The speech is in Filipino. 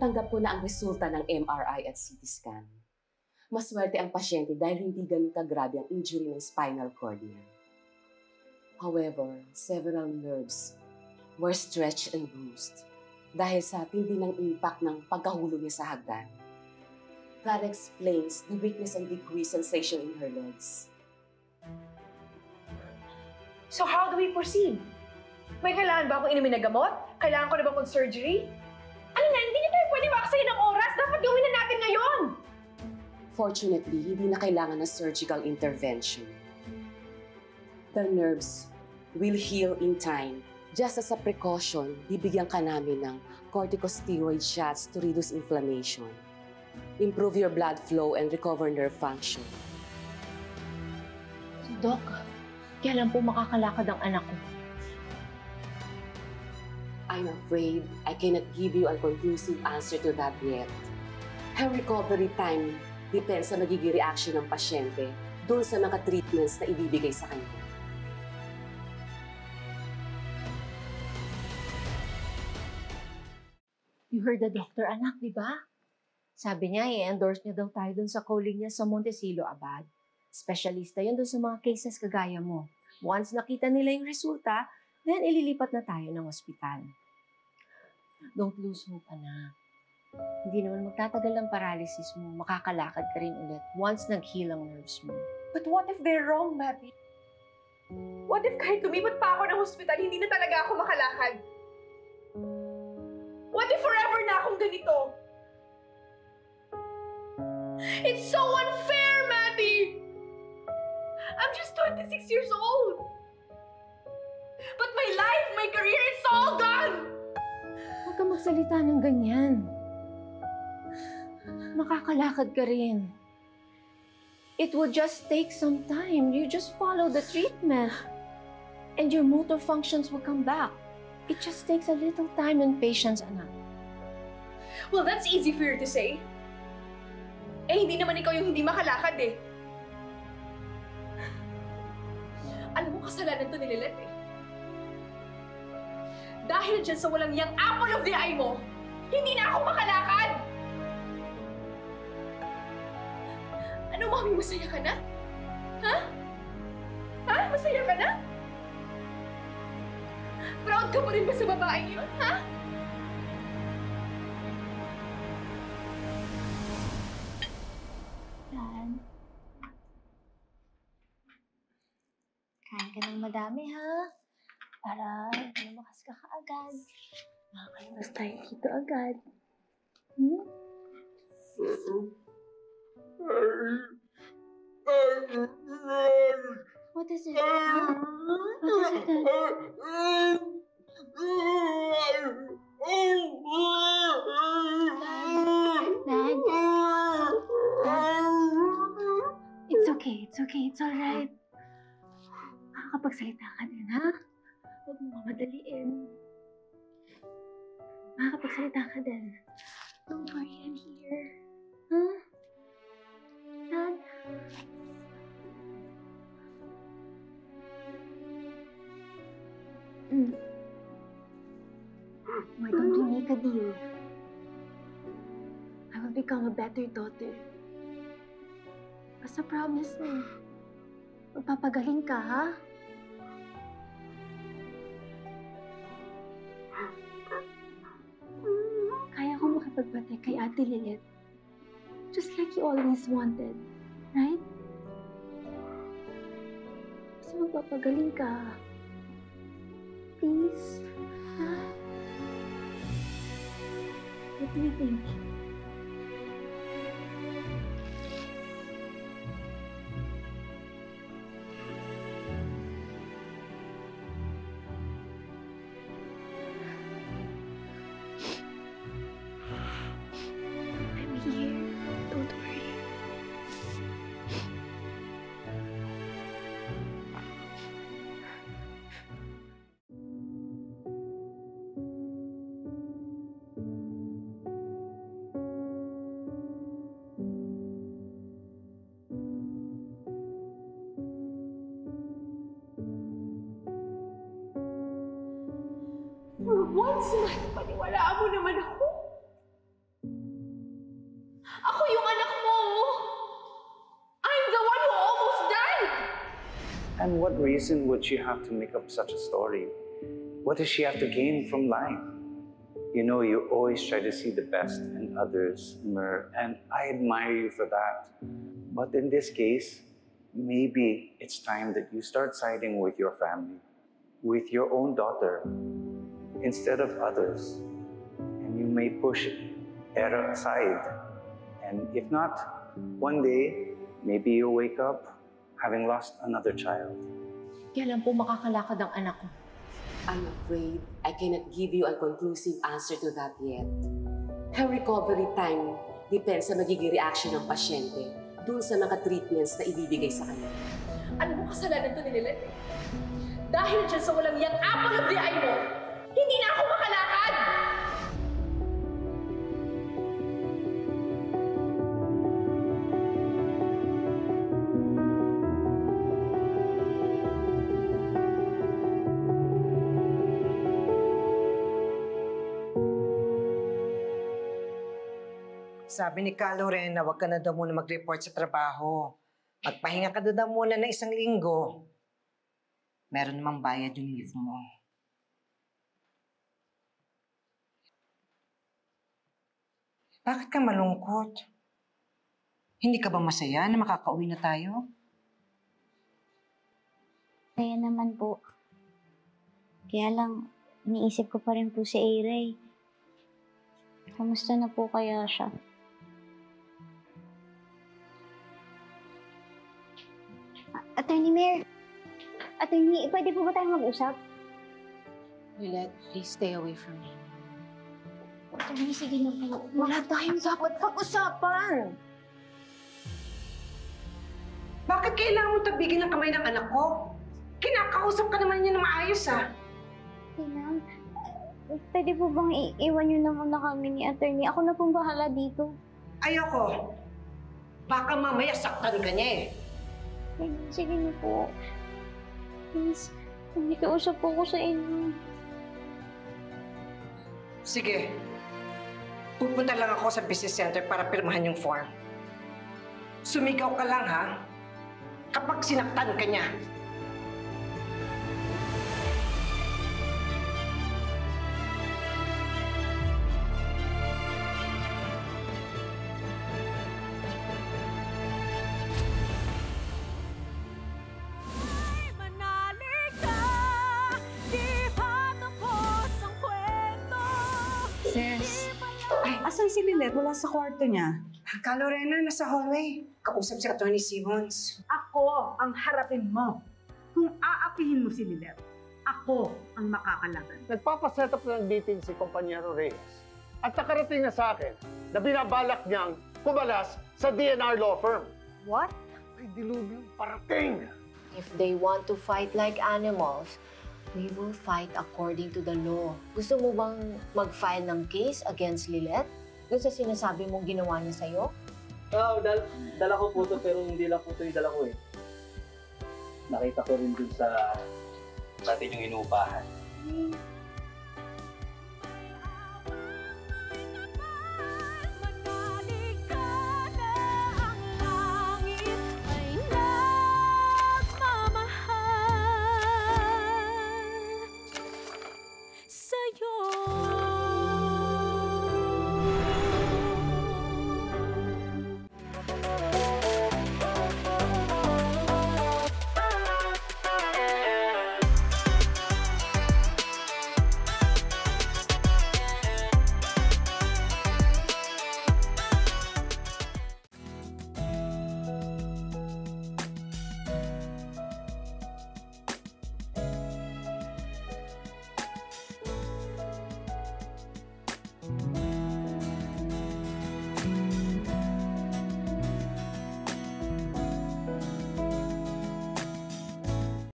natanggap ko na ang resulta ng MRI at CT scan. Maswerte ang pasyente dahil hindi ganun kagrabe ang injury ng spinal cord niya. However, several nerves were stretched and bruised dahil sa tindi ng impact ng pagkahulog niya sa hagdan. That explains the weakness and decreased sensation in her legs. So how do we proceed? May kailangan ba akong inumin na gamot? Kailangan ko na ba mag-surgery? Ano na, hindi na tayo pwede makasaya ng oras. Dapat gawin na natin ngayon. Fortunately, hindi na kailangan ng surgical intervention. The nerves will heal in time. Just as a precaution, bibigyan ka namin ng corticosteroid shots to reduce inflammation, improve your blood flow, and recover nerve function. So, Doc, kailan po makakalakad ang anak ko? I'm afraid I cannot give you a conclusive answer to that yet. Her recovery time depends sa magiging reaction ng pasyente dun sa mga treatments na ibibigay sa kanya. You heard the doctor, anak, di ba? Sabi niya, i-endorse niya daw tayo dun sa colleague niya sa Montecillo Abad. Specialista yun dun sa mga cases kagaya mo. Once nakita nila yung resulta, then ililipat na tayo ng ospital. Don't lose hope, anak. Hindi naman magtatagal ang paralysis mo. Makakalakad ka rin ulit once nag-heal ang nerves mo. But what if they're wrong, Mappy? What if kahit lumipat pa ako ng hospital, hindi na talaga ako makalakad? What if forever na akong ganito? It's so unfair, Mappy! I'm just 26 years old. But my life, my career, it's all gone! Huwag ka magsalita ng ganyan. Makakalakad ka rin. It will just take some time. You just follow the treatment. And your motor functions will come back. It just takes a little time and patience, anak. Well, that's easy for you to say. Eh, hindi naman ikaw yung hindi makalakad eh. Alam mo, kasalanan to ni Lilith eh. Dahil dyan sa walang yang apple of the eye mo, hindi na ako makalakad! Ano, Mami? Masaya ka na? Ha? Ha? Masaya ka na? Proud ka pa rin ba sa babaeng yun, ha? Dad? Kain ka ng madami, ha? Para lumakas ka kaagad. Makakalabas tayo dito agad. Hmm? What is it? Huh? What is it, Dad? Dad? It's okay. It's okay. It's alright. Makakapagsalita ka din, ha? Huwag mo mamadaliin. Makakapagsalita ka din. Don't worry, I'm here. Huh? Dad? Why don't we make a deal? I will become a better daughter. Basta promise me. Magpapagaling ka, ha? Kaya ko makipagbati kay Ate Lilith. Just like you always wanted. Right? Basta magpapagaling ka. Please? Ha? What do you think? I'm here. Don't worry. For once, paniwalaan mo naman ako. reason would she have to make up such a story? What does she have to gain from lying? You know, you always try to see the best in others, Mer, and I admire you for that. But in this case, maybe it's time that you start siding with your family, with your own daughter, instead of others. And you may push error aside. And if not, one day, maybe you'll wake up having lost another child. Kailan po makakalakad ang anak ko? I'm afraid I cannot give you a conclusive answer to that yet. Her recovery time depends sa magiging reaction ng pasyente dun sa mga treatments na ibibigay sa kanya. Alam mo, kasalanan to ni Lilith. Dahil dyan sa walang yang apple of the eye mo, hindi na ako makalakad! Sabi ni Ka Lorena, huwag ka na daw muna mag-report sa trabaho. Magpahinga ka daw muna ng 1 linggo. Meron namang bayad yung leave mo. Bakit ka malungkot? Hindi ka ba masaya na makakauwi na tayo? Kaya naman po. Kaya lang, iniisip ko pa rin po si Aray. Kamusta na po kaya siya? Attorney Mayor, Attorney, pwede po ba tayong mag-usap? Lilith, please stay away from me. Attorney, sige na po. Wala tayong dapat pag-usapan. Bakit kailangan mo tabigin ang kamay ng anak ko? Kinakausap ka naman niya na maayos, ah. Kailangan, pwede po bang iwan niyo na muna kami ni Attorney? Ako na pong bahala dito. Ayoko. Baka mamaya saktan ka niya, eh. Sige na po. Please, nakikiusap po ko sa inyo. Sige. Pupunta lang ako sa business center para pirmahan yung form. Sumigaw ka lang, ha? Kapag sinaktan ka niya. Sis, Asan si Lilith? Wala sa kwarto niya. Ka Lorena, nasa hallway. Kausap si Atty. Simmons. Ako ang harapin mo. Kung aapihin mo si Lilith, ako ang makakalaban. Nagpapaset up ng meeting si Kompanyero Reyes at nakarating na sa akin na binabalak niyang kumalas sa DNR law firm. what? May dilubyong parating! If they want to fight like animals, we will fight according to the law. Gusto mo bang mag-file ng case against Lilith? Doon sa sinasabi mong ginawa niya sa'yo? Oo, dala ko po ito, pero hindi lang po ito yung dala ko eh. Nakita ko rin dun sa natin yung inuupahan.